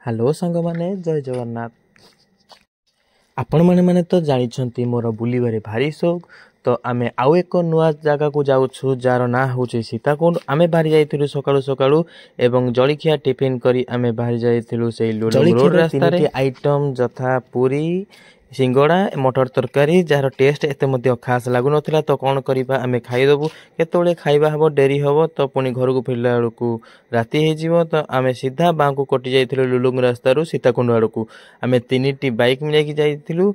Hello सांग माने जय जगन्नाथ। आपण माने तो जानी मोर बुलबारे भारी शौक। तो आमे आउ एक नुआ जगह को जाऊँ जार ना हूँ सीताकुंड। आमे बाहरी जाइथिलु सकाळु सकाळु एवं जलिखिया टिफिन करी आमे बाहरी जाइथिलु सेई लुलुंग रोड रास्ता आइटम जथा पूरी सिंगड़ा मटर तरकारी जार टेस्ट एते मध्य खास लागु नथिला। तो कौन करिबा आमे खाइदबु केतोले खाइबा हबो डेरी हबो तो पुणी घर को फिरला बेलू राति हे जीवो। तो आमे सीधा बाँ को कटि जाइथिलु लुलुंग रास्ता रु सीताकुंड आड़कू। आमे तीनिटी बाइक मिलाइकी जाइथिलु।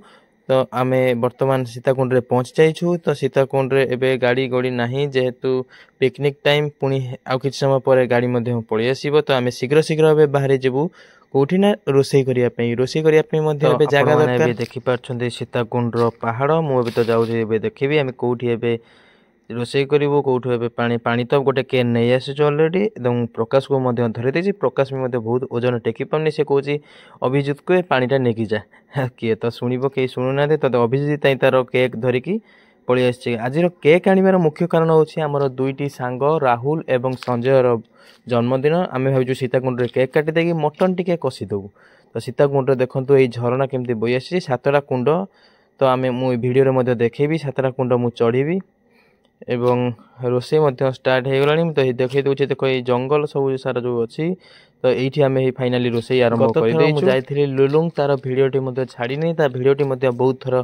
तो आमे वर्तमान सीताकुंड रे पहुंच जाइछु। तो सीताकुंड रे एबे गाड़ी गड़ी नाही जेहेतु पिकनिक टाइम पुणी आउ किछ समय परे गाड़ी मध्य पळि आसीबो। तो आमे शीघ्र शीघ्र एबे बाहर जेबु कोठी ना रोसई करिया पई मध्य एबे जागा दरकार। देखि पारछन्ते सीताकुंड रो पहाड़ मु एबे तो जाउछि एबे देखिबी आमे कोठी एबे रोसई करिवो कोठी एबे पानी तो गोटे केन नै आसीछ ऑलरेडी एकदम प्रकाश को मध्य धरि देछि। प्रकाश भी मध्य बहुत ओजन टेकी पाउनी से कहूछि अभिजित को पानीटा नेकी जा किए तो शुणिबो के शुणु ना दे। तो अभिजित ताई तार केक धरिकी पळि आछि। आज केक आनिबार मुख्य कारण होछि हमर दुईटी सांग राहुल एवं संजय रो जन्मदिन। आमे भाबिजु सीताकुंड रे केक काटि देगी मटन टिके कसी दबु। तो सीताकुंड रे देखंतु एई झरना केमती बोई आछि सातटा कुंड। तो आमे मु वीडियो रे मध्य देखेबी सातटा कुंड मु चढ़ीबी एवं रोसे मध्य स्टार्ट हे गलानी। तो देखै दउछि देखो एई जंगल सब सारा जो अछि। तो एइठी आमे फाइनली रोसे आरंभ कर देइ। मु जाइथिली लुलुंग तार वीडियोटी मध्य छाडी नै ता वीडियोटी मध्य बहुत थर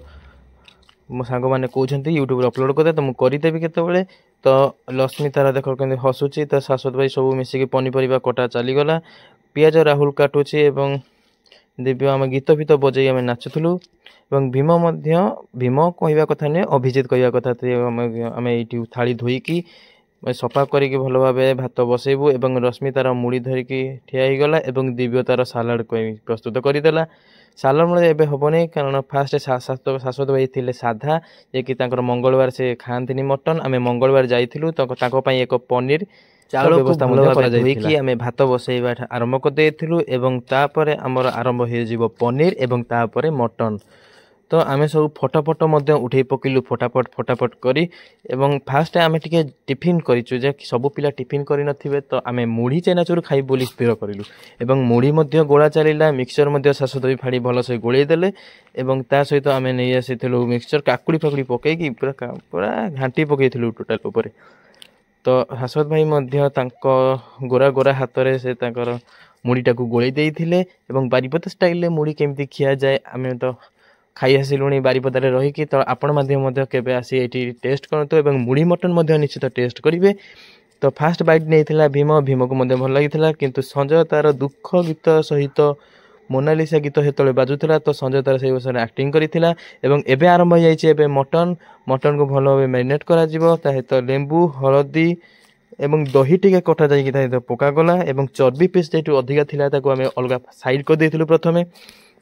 मो सांग माने कहउछन्ती यूट्यूब रे अपलोड कर दे। तो मु करि देबी केतेबेले। तो लक्ष्मी तारा देखो केन हसुची तो शाश्वत भाई सब मिसी के पनी परिबा कटा चली गला। पियाज राहुल काटुची एवं दिव्य आम गीत फीत बजै आम नाचुलु। भीम भीम कहवा कथा नुहे अभिजित कहवा कथा आम ये थाली धोईकी सफा करके भल भाव भात बसैबू। एवं रश्मि तार मुड़ी धरिकी ठिया गला एवं दिव्य तार सालाड प्रस्तुत करदेला। सालाड मतलब एबे हेनी कारण फास्ट शाश्वत भाई थे साधा जे कि मंगलवार से खाती मटन। आम मंगलवार जाइलु तो एक पनीर चाउल व्यवस्था धोईकी आम भात बसैबा आरंभ करदेलु। एवं तापर आमर आरंभ हो पनीर एवं तापर मटन। तो आम सब फटाफट उठे पकईलु फटाफट फटाफट करी। एवं फास्ट आम टे टिफिन करूँ जे सब पिला टिफिन कर नथिबे। तो आम मुढ़ी चेनाचूर खाई बोली स्थिर करूँ। एवं मुढ़ी गोला चलला मिक्सचर शाश्वत भी फाड़ी भलसे गोलई देले। एवं ता सहित आम नहीं आसीलु मिक्सचर काकुड़ी फाकुड़ी पकईकी पूरा पूरा घाटी पकईलु टोटाल उपर। तो शाश्वत भाई गोरा गोरा हाथ में से मुढ़ीटा को गोलई देइथिले। एवं बारिपदा स्टाइल मुढ़ी केमती खिया जाए आम तो खाई आसिलुणी बारिपदारे रहीकि। तो आपण माध्यम केबे आसी एटी टेस्ट करंतु एवं मुढ़ी मटन निश्चित टेस्ट करेंगे। तो फास्ट बाइट नहीं भीम भीम को भल लगी। किंतु संजय तार दुख गीत सहित मोनालिसा गीत हेतु बाजुला। तो संजय तार से एक्टिंग करथिला। एवं एबे आरंभ हो जाइए मटन मटन को भल भाव मैरिनेट करा जिवो। ता सहित लेंबू हलदी एवं दही टिके कटा जाइए पकागला। एवं चर्बी पीस जेटू अधिका थिला ताको आमे अलगा साइड कर देइथिलु प्रथमे।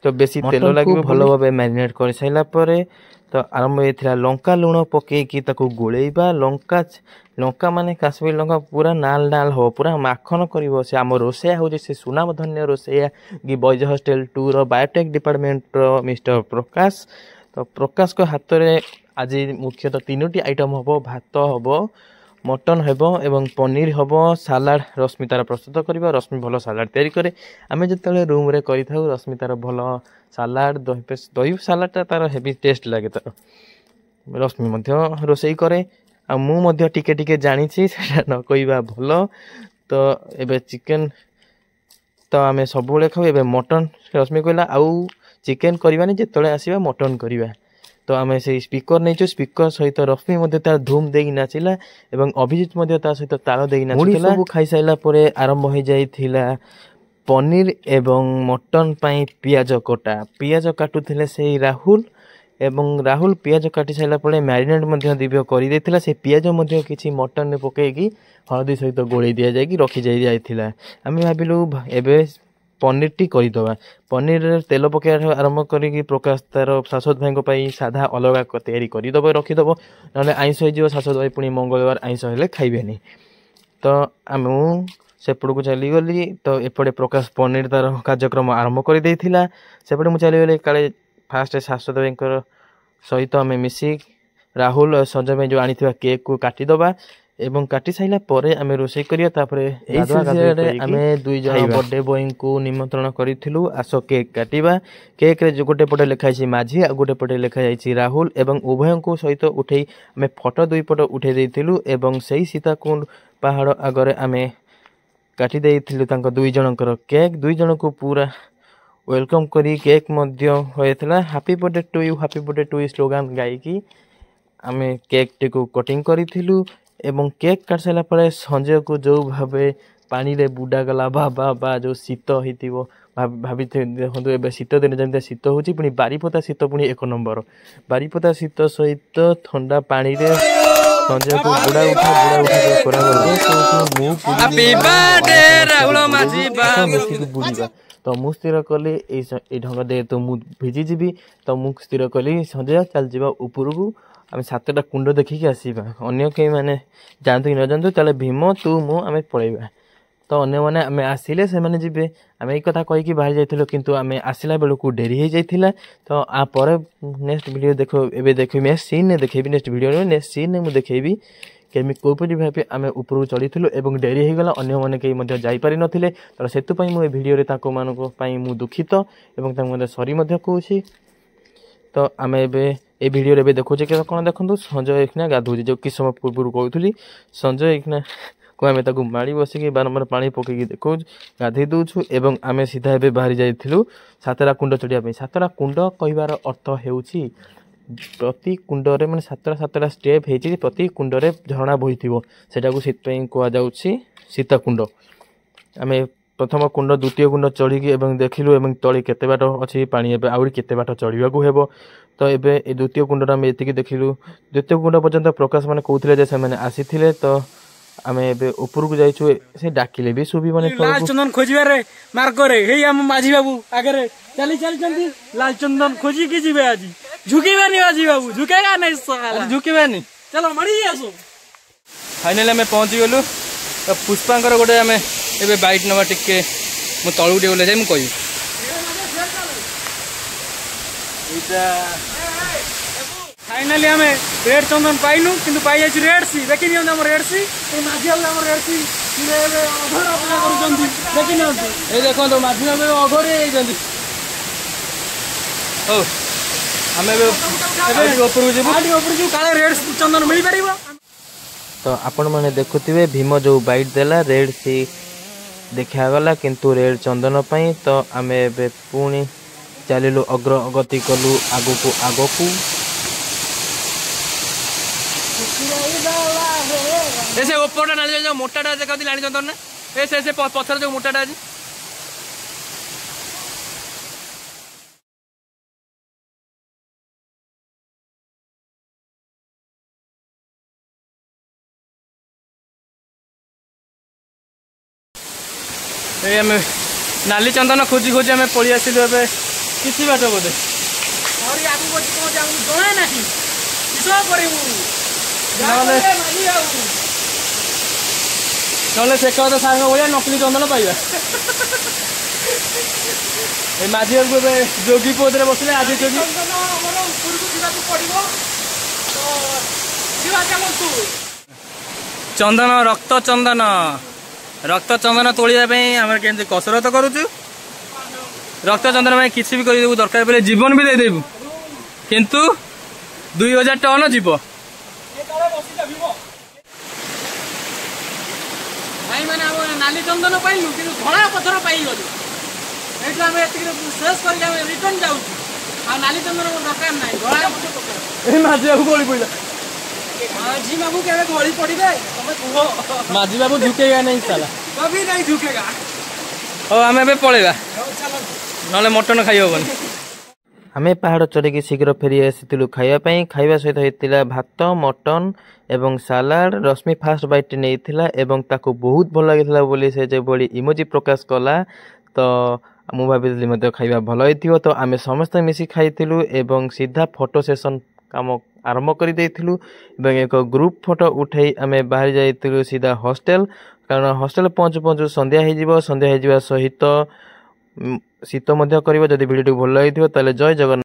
तो बेसी तेल लगे भल भाव मैरिनेट कर साइला परे। तो आरंभ होता लंका लुण पकईकी गोलेबा। लंका माने काश्मीर लंका पूरा नाल नाल हो पूरा माखन कर से आम रोसैया हूँ से सुनामधन्य रोसैया कि बॉयज हॉस्टल 2 रो बायोटेक डिपार्टमेंट रो मिस्टर प्रकाश। तो प्रकाश को हाथ में आज मुख्यतः 3टी आइटम हम भात हम मटन हेबो एवं पनीर हेबो सालाड रश्मि तार प्रस्तुत करिबा। रश्मि भल सालाड तैयारी करे। आमे जतले रूम रे करि थाउ रश्मि तार भल सालाड दही सालाडटा तार हेवी टेस्ट लागे। तार रश्मि मध्य रोसई करे आ मु मध्य टिके टिके जानी छी सेटा न कहिबा भल। तो एबे चिकन तो आमे सब बेले खाउ एबे मटन रश्मि कहला आउ चिकन करबानी जतले आसीबा मटन करबा। तो आम से स्पीकर नहीं स्पीकर सहित रश्मि तार धूम दे नाचिला एवं अभिजित सहित ताल दे नाचिला। सब खाई साइला परे आरंभ हो जाइथिला पनीर एवं मटन पाई पियाज कटा। पियाज काटुथिले से राहुल एवं राहुल पियाज काटी साइला परे मैरिनेट दिव्य कर देइथिला। से पियाज किछि मटन ने पकईकी हळदी सहित गोलई दिया जायकी रखी जाइथिला। आमे भाबिलु एबे पनीर टी करदे। पनीर तेल पकड़ आरंभ करी प्रकाश तार शाश्वत भाई साधा अलग तैयारी करदे रखीदब ना आईष हो शाश्वत भाई पुणी मंगलवार आईष हेले खाइबेनी। तो आम सेपड़ को चलीगली। तो एपटे प्रकाश पनीर तार कार्यक्रम आरंभ कर देइथिला। सेपटे मुझे चलीगली काले फास्ट शाश्वत भाई सहित आम मिसी राहुल संजय भाई जो आनी केक को काटिदबा एवं काटी साइला परे आमे रोषे करिया तापरे एई सिलसिलारे आमे दुई जण बर्थडे बॉय को निमंत्रण करिथिलु आसो केक काटिबा। केक रे जो गोटे पटे लिखाई छि माझी आ गोटे पटे लिखा जाई छि राहुल एवं उभय को सहित उठेई आमे फोटो दुई फोटो उठे देइथिलु एवं सेही सीताकुंड पहाड़ आगरे आमे काटी देइथिलु तांको दुई जनकर केक। दुई जन को पूरा वेलकम करी केक मध्य होयथला happy birthday to you slogan गाई की आमे केक टी को कटिंग करिथिलु एवं केक काट सारा पर संजय को जो भावे पानी रे बुडा गला बा जो शीत होइतिबो भाभी देखो ए शीत दिन जमी शीत होची पुनी बारीपदा शीत पुनी एक नंबर बारीपदा शीत सहित ठंडा पानी रे संजय को बुडा उठा जो करा गला हैप्पी बर्थडे राहुल माझी बुलिबा तो मु स्थिर कली ए ढंग दे तो मु भिजी जीवी तो मु स्थिर कली संजय चल जीवा ऊपर को आम 7टा कुंड देखिकी आसवा अन्य कई मैंने जानतु कि न जानतु चले भीम तू मु आम पलैबा तो अन्य मैंने आम आसिले से मैंने जीवे आम एक कथा कहीकि बाहर जाइथिलु किंतु आम आसिला बेलू डेरी हो जाइथिला तो आ पर नेक्स्ट वीडियो देखो एबे देखिबी नेक्स्ट सीन ने देखिबी नेक्स्ट वीडियो नेक्स्ट सीन ने मु देखिबी केमी कोपरी भाबे आम ऊपर चढ़ीथिलु एवं डेरी हो गला अन्य माने कई मध्ये जाई पारि नथिले तो सेतु पई मु ए वीडियो रे ताको मानको पई मु दुखित एवं ताको मध्ये सॉरी मध्ये कहूची तो आम ए वीडियो रे देखुचे कि कौन देखो संजय एक गाधुची जो कि समय पूर्व कहूली संजय एक को आम माड़ी बसिक बारंबार पानी पकईकि देखो गाधे दूछु एवं आम सीधा एवं बाहरी जाइलु 7टा कुंड चढ़ाई 7टा कुंड कहबार अर्थ हेउची प्रति कुंडरे मैंने 7टा स्टेप होती प्रति कुंडरे झरणा बही सेटा को कह जाऊँगी सीताकुंड आम प्रथम कुंड द्वितीय कुंड चढ़ी देखिलु एवं तली केते बाट अच्छी पानी एवं आउरी केते बाट चढ़ा हेब तो ये द्वितीय कुंड आम ये देखिलु द्वितीय कुंड पर्यंत प्रकाश मैंने कहते से आसी तो आम ऊपर को जाइछु से डाकिले भी सुबी बने लाल चंदन खोजबारे मार्ग रे हे हम माझी बाबू आगे चली चलचंदी लाल चंदन खोजी की जीवे आज झुकेबानी माझी बाबू झुकेगा नहीं साला झुकेबानी चलो मड़ी आसो फाइनली आम पहुंची गलु तो पुष्पांकर गोटे आम एबे बाइट नवा टिके मु तळु टे ओले जाय मु कहि इटा फाइनली हमें रेड चंदन पाइनु किंतु पाई जाय रेड सी देखि नियम हम रेड सी ए माझी हम रेड सी एबे अधर अपना करूचंदी देखि नियम ए देखो तो माझी हम अघरे जंदी ओ हमें एबे ऊपर को काले रेड चंदन मिली परिबो तो आपण माने देखुथिबे भीम जो बाइट देला रेड सी देखा गला किंतु रेड चंदन पाई तो आम ए पुणी चलू अग्रगति कलु आगु को ऐसे ऊपर नाली जो मोटाटा देखा लाणी चंदन ना ऐसे पथर जो मोटाटा आज नाली चंदन खोजी खोजी आम पलि आसिलु ए किसी बाट बोधे ना से कह सांग भाया नकली चंदन पाइबा माझी बाबू जोगी पोदे बसले आज जोगी चंदन रक्त चंदन तोड़ापी आम के कसरत करुचु रक्त चंदन में किसी भी कर दरकार पड़े जीवन भी देदेबु किंतु 2000 टन जीव भाई मैंने नाली चंदन पाइलु कि धड़ा पथर पाइगलु शेष कर रिटर्न जाऊँ नाली चंदन दरकार ना धड़ा पथर माझी बाबू गली पड़ा माझी बाबू के गली पड़े माझी बाबू झुकेगा नहीं साला कभी नहीं झुकेगा हाँ आम ए पलैबा ना मटन खाई हेबन आम पहाड़ चढ़ी शीघ्र फेरी आसी खावाई खावा सहित होता भात मटन एवं सालाड रश्मि फास्ट बाइट नहीं एवं ताको बहुत भल लगी बोली से जो बड़ी इमोजी प्रकाश कला तो मु भाई खाଇବା भल हो तो आम समस्त मिसी खाइलु एवं सीधा फोटो सेशन काम आरंभ कर एक ग्रुप फोटो उठे आम बाहर जाइलु सीधा हॉस्टल कारण हॉस्टल पहुँचु पहुँचु संध्या सहित शीत कर भिडियो भल लगी जय जगन्नाथ।